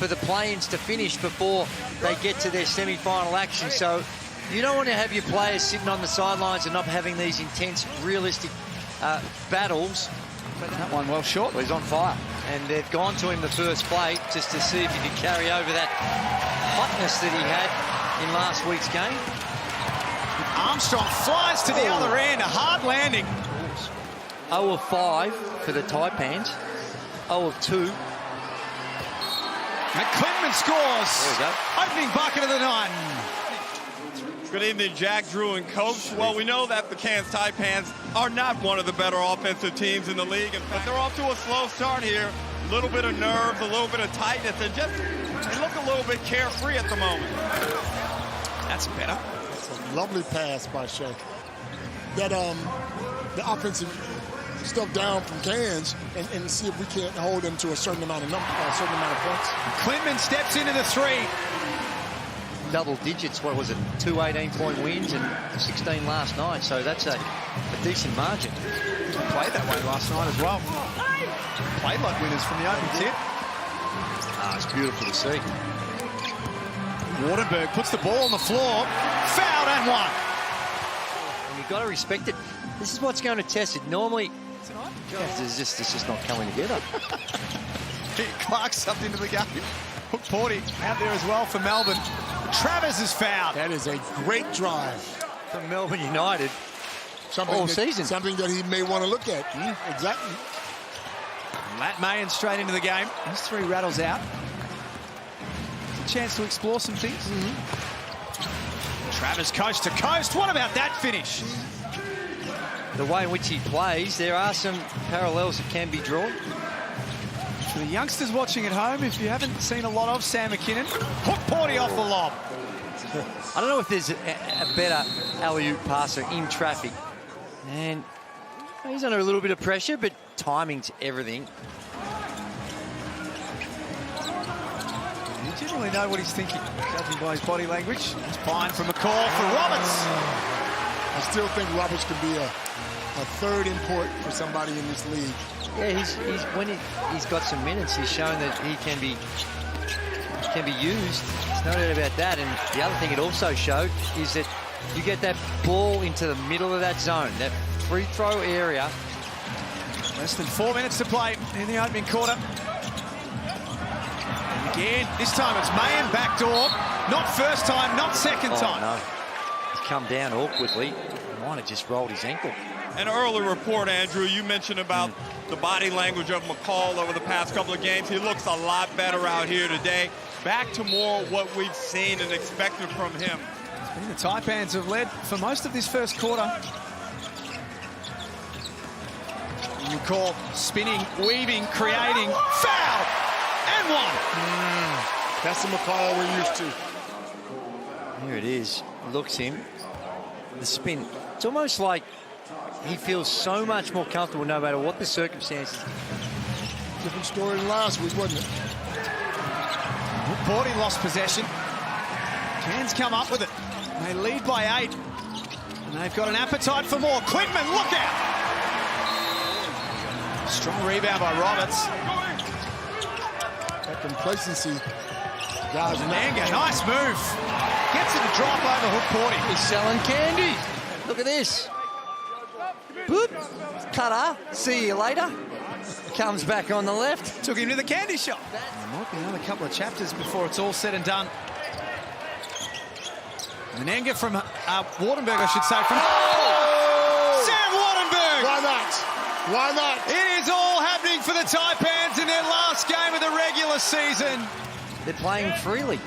for the play-ins to finish before they get to their semi-final action. So you don't want to have your players sitting on the sidelines and not having these intense, realistic battles. But that one well short. Well, he's on fire. And they've gone to him the first play just to see if he could carry over that hotness that he had in last week's game. Armstrong flies to the other end, a hard landing. 0 of 5 for the Taipans. 0 of 2. And Clinton scores. There we go. Opening bucket of the night. Good evening, Jack, Drew, and Coach. Well, we know that the Cairns Taipans are not one of the better offensive teams in the league, but they're off to a slow start here. A little bit of nerves, a little bit of tightness, and just they look a little bit carefree at the moment. That's better. It's a lovely pass by Shea. That the offensive stuff down from Cairns and see if we can't hold them to a certain amount of points. Clinton steps into the 3. Double digits, what was it, 2 18-point wins and 16 last night, so that's a decent margin. Played that way last night as well. Played like winners from the open tip. It's beautiful to see. Wardenberg puts the ball on the floor, fouled and one. And you've got to respect it. This is what's going to test it. Normally, it's just not coming together. Clark subbed into the game. Hook Porty out there as well for Melbourne. Travers is fouled. That is a great drive From Melbourne United all season. Something that he may want to look at. Exactly. Matt Mayan straight into the game. Those 3 rattles out. It's a chance to explore some things. Travers coast to coast. What about that finish? The way in which he plays, there are some parallels that can be drawn. For the youngsters watching at home, if you haven't seen a lot of Sam McKinnon, Hook Porty off the lob. I don't know if there's a better alley-oop passer in traffic. And he's under a little bit of pressure, but timing's everything. You generally know what he's thinking, judging by his body language. It's fine from McCall for Roberts. I still think Roberts could be a third import for somebody in this league. Yeah, when he's got some minutes, he's shown that he can be used. There's no doubt about that. And the other thing it also showed is that you get that ball into the middle of that zone, that free throw area. Less than 4 minutes to play in the opening quarter. And again, this time it's Mayan backdoor. Not first time, not second time. No. He's come down awkwardly. He might have just rolled his ankle. An early report, Andrew, you mentioned about the body language of McCall over the past couple of games. He looks a lot better out here today. Back to more what we've seen and expected from him. The Taipans have led for most of this first quarter. McCall spinning, weaving, creating, foul, and one. That's the McCall we're used to. Here it is. Looks him. The spin. It's almost like he feels so much more comfortable no matter what the circumstances. Different story than last week, wasn't it? Porty lost possession. Cairns come up with it. They lead by 8. And they've got an appetite for more. Klintman, look out! Strong rebound by Roberts. That complacency. Guys, Nanga, nice move. Gets it to drop over Hook Porty. He's selling candy. Look at this. Boop. Cutter. See you later. Comes back on the left. Took him to the candy shop. There might be another couple of chapters before it's all said and done. Menenga from Wardenberg, I should say. From Sam Wardenberg! Why not? Why not? It is all happening for the Taipans in their last game of the regular season. They're playing freely.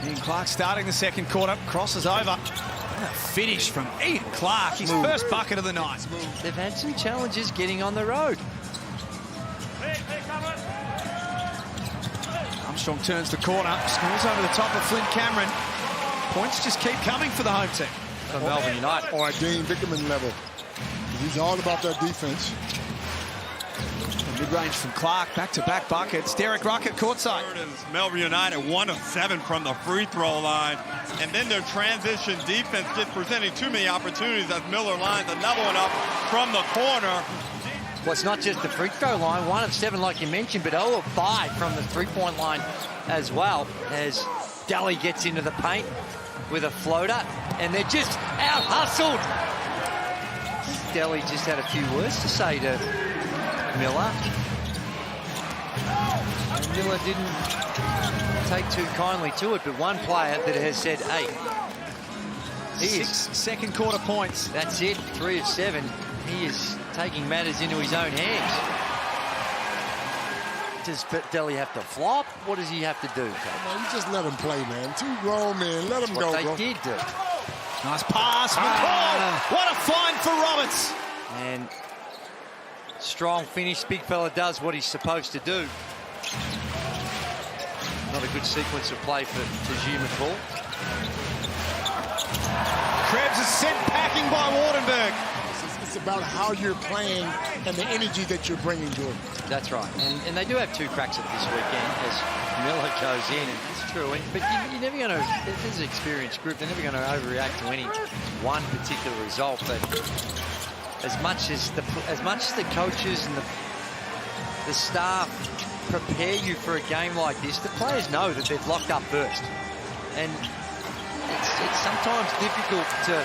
Ian Clark starting the second quarter. Crosses over. And a finish from Ian Clark. His first bucket of the night. They've had some challenges getting on the road. Armstrong turns the corner. Scores over the top of Flynn Cameron. Points just keep coming for the home team. For Melbourne United. Or at Dean Vickerman level. He's all about that defense. Mid-range from Clark, back-to-back buckets. Derek Ruckett courtside. Melbourne United 1 of 7 from the free throw line. And then their transition defense just presenting too many opportunities as Miller lines another one up from the corner. Well, it's not just the free throw line, 1 of 7 like you mentioned, but 0 of 5 from the three-point line as well, as Daly gets into the paint with a floater, and they're just out-hustled. Daly just had a few words to say to Miller. And Miller didn't take too kindly to it, but one player that has said, hey, he is... 6 second quarter points. That's it, 3 of 7. He is taking matters into his own hands. Does Daly have to flop? What does he have to do? Man, you just let him play, man. 2 grown men. Let him go, What bro. they did do. Nice pass. McCall. What a find for Roberts. And strong finish. Big fella does what he's supposed to do. Not a good sequence of play for Tajir McCall. Krebs is sent packing by Wardenberg. It's about how you're playing and the energy that you're bringing to it. That's right. And they do have 2 cracks at this weekend as Miller goes in. And it's true. But you're never going to, this is an experienced group, they're never going to overreact to any one particular result. But as much as the coaches and the staff prepare you for a game like this, the players know that they've locked up first. And it's sometimes difficult to...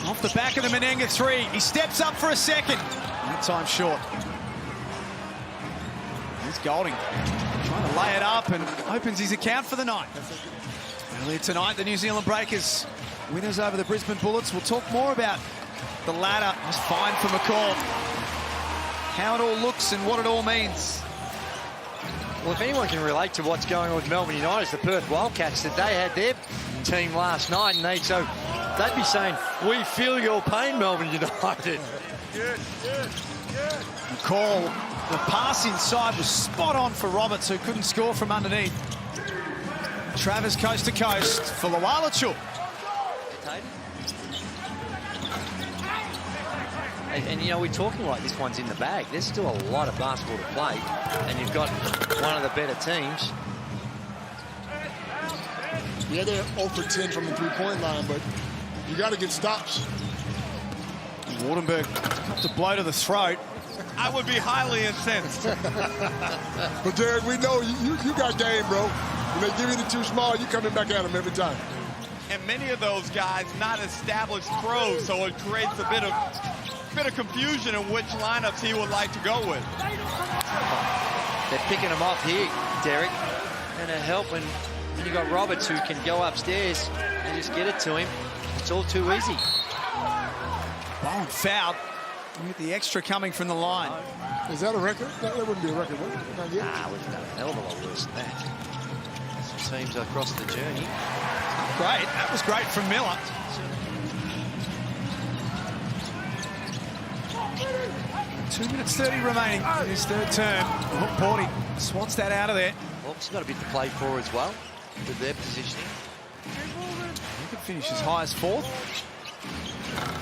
Off the back of the Menenga 3. He steps up for a second. That time short. Here's Golding trying to lay it up and opens his account for the night. Earlier tonight, the New Zealand Breakers winners over the Brisbane Bullets. We'll talk more about the ladder. It's fine for McCall. How it all looks and what it all means. Well, if anyone can relate to what's going on with Melbourne United, it's the Perth Wildcats, that they had their team last night, and they'd be saying, we feel your pain, Melbourne United. McCall, the pass inside was spot on for Roberts, who couldn't score from underneath. Travers coast to coast for Lawalachuk. And, you know, we're talking like this one's in the bag. There's still a lot of basketball to play, and you've got one of the better teams. Yeah, they're 0 for 10 from the three-point line, but you got to get stops. Wardenberg got the blow to the throat. I would be highly incensed. But, Jared, we know you got game, bro. When they give you the too small, you coming back at them every time. And many of those guys not established pros, so it creates a bit of confusion in which lineups he would like to go with. They're picking him off here, Derek, and a help when you got Roberts, who can go upstairs and just get it to him. It's all too easy. Bowen fouled with the extra coming from the line. Is that a record? That wouldn't be a record, would it? Not yet. Nah, we've done a hell of a lot worse than that. Some teams across the journey. Great. That was great from Miller. Two minutes 30 remaining in his third term. Hook Porty swats that out of there. Well, he's got a bit to play for as well with their positioning. He could finish as high as 4th.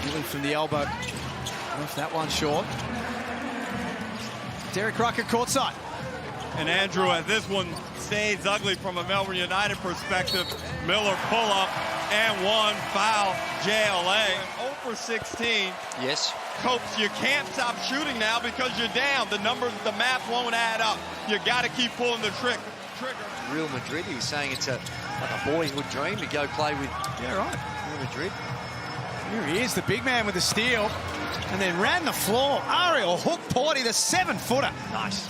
Really from the elbow. Left that one short. Derek Rucker courtside. And Andrew, as this one stays ugly from a Melbourne United perspective, Miller pull up and 1 foul, JLA. 0 for 16. Yes. Copes, you can't stop shooting now because you're down. The numbers, the math won't add up. You got to keep pulling the trigger. Real Madrid, he was saying it's like a boyhood dream to go play with Real Madrid. Here he is, the big man with the steal, and then ran the floor. Ariel Hook Porty, the 7-footer. Nice.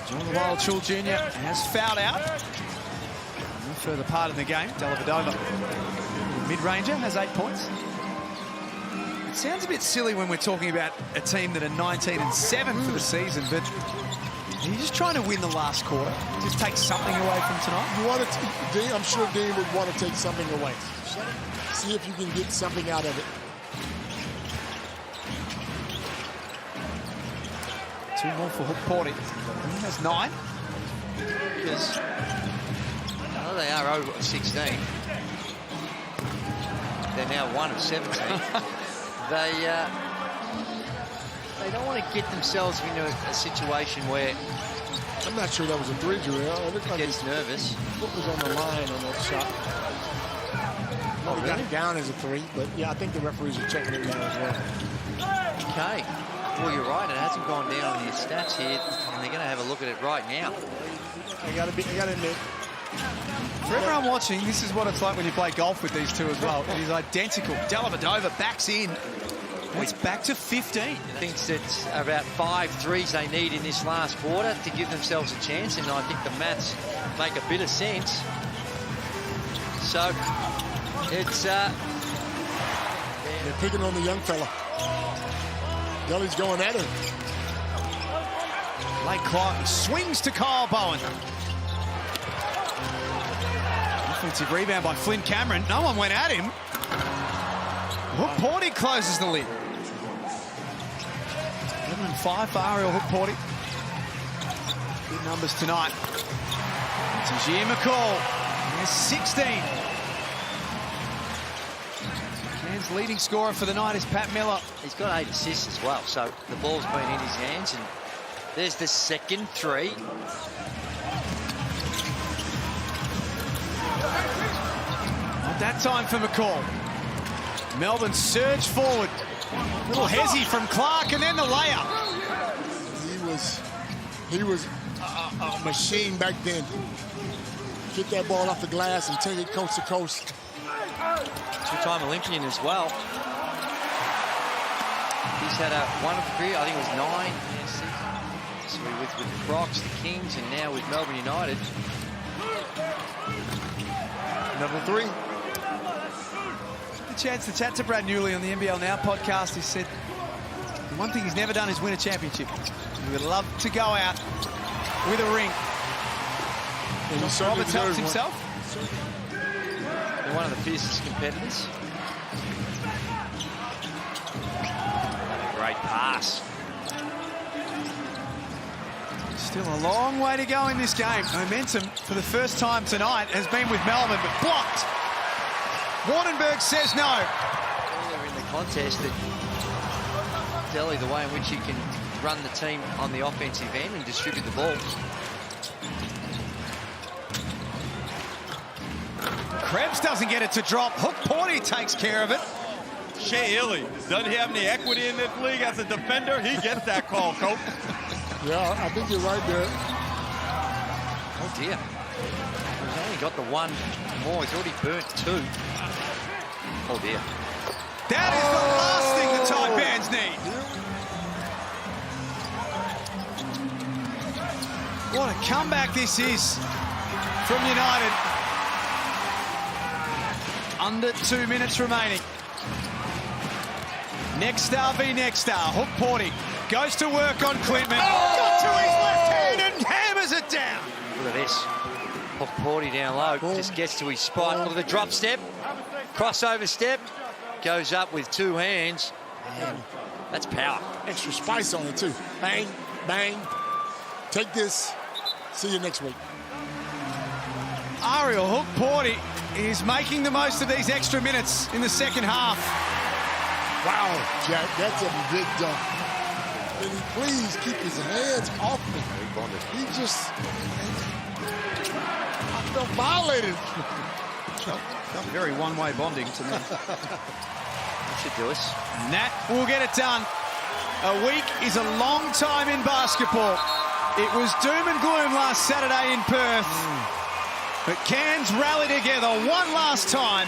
John Lawalachuk Jr. has fouled out. No further part in the game. Dellavedova, mid-ranger, has 8 points. It sounds a bit silly when we're talking about a team that are 19-7 for the season, but you're just trying to win the last quarter. Just take something away from tonight. You want to, Dean, I'm sure Dean would want to take something away. See if you can get something out of it. 2 more for Hook Porty. He has 9. Because I know they are over 16. They're now 1 of 17. They don't want to get themselves into a situation where I'm not sure that was a 3, Drew. It looked like gets nervous. Foot was on the line on that shot. Oh, He got it down as a 3, but yeah, I think the referees are checking it now as well. Okay. Well, you're right. It hasn't gone down on your stats here, and they're going to have a look at it right now. I got to admit. For everyone watching, this is what it's like when you play golf with these two as well. It is identical. Dellavedova backs in. It's back to 15. Thinks it's about 5 threes they need in this last quarter to give themselves a chance, and I think the maths make a bit of sense. So it's they're picking on the young fella. Delly's going at him. Late Clark swings to Kyle Bowen. Offensive rebound by Flynn Cameron. No one went at him. Hook Porty closes the lid. 11-5 for Ariel Hook Porty. Good numbers tonight. Tajir McCall. There's 16. Cairns' leading scorer for the night is Pat Miller. He's got 8 assists as well, so the ball's been in his hands, and there's the second three. Not that time for McCall. Melbourne surge forward. Little hezzy from Clark, and then the layup. He was a machine back then. Get that ball off the glass and take it coast to coast. Two-time Olympian as well. He's had a wonderful career. I think it was 9. So with the Crocs, the Kings, and now with Melbourne United. Number 3. A chance to chat to Brad Newley on the NBL Now podcast. He said the one thing he's never done is win a championship. He would love to go out with a ring. Josh Roberts helps himself. They're one of the fiercest competitors. Great pass. Still a long way to go in this game. Momentum for the first time tonight has been with Melbourne, but blocked. Wardenberg says no. Earlier in the contest, that Delhi, the way in which he can run the team on the offensive end and distribute the ball. Krebs doesn't get it to drop. Hook Porty takes care of it. Shea Illy, doesn't he have any equity in this league as a defender? He gets that call, coach. Yeah, I think you're right there. Oh, dear. He's only got the one more. He's already burnt 2. Oh, dear. That is the last thing the Taipans need. What a comeback this is from United. Under 2 minutes remaining. Next star v next star. Hook Porty goes to work on Clintman. Got to his left hand and hammers it down. Look at this. Hook Porty down low. Just gets to his spot. Look at the drop step. Crossover step. Goes up with 2 hands. And that's power. Extra spice on it, too. Bang, bang. Take this. See you next week. Ariel Hook Porty is making the most of these extra minutes in the second half. Wow, Jack, that's a big dunk. And please keep his hands off me. He just, I felt violated. Felt very one-way bonding to me. That should do us. And that will get it done. A week is a long time in basketball. It was doom and gloom last Saturday in Perth. But Cairns rally together one last time.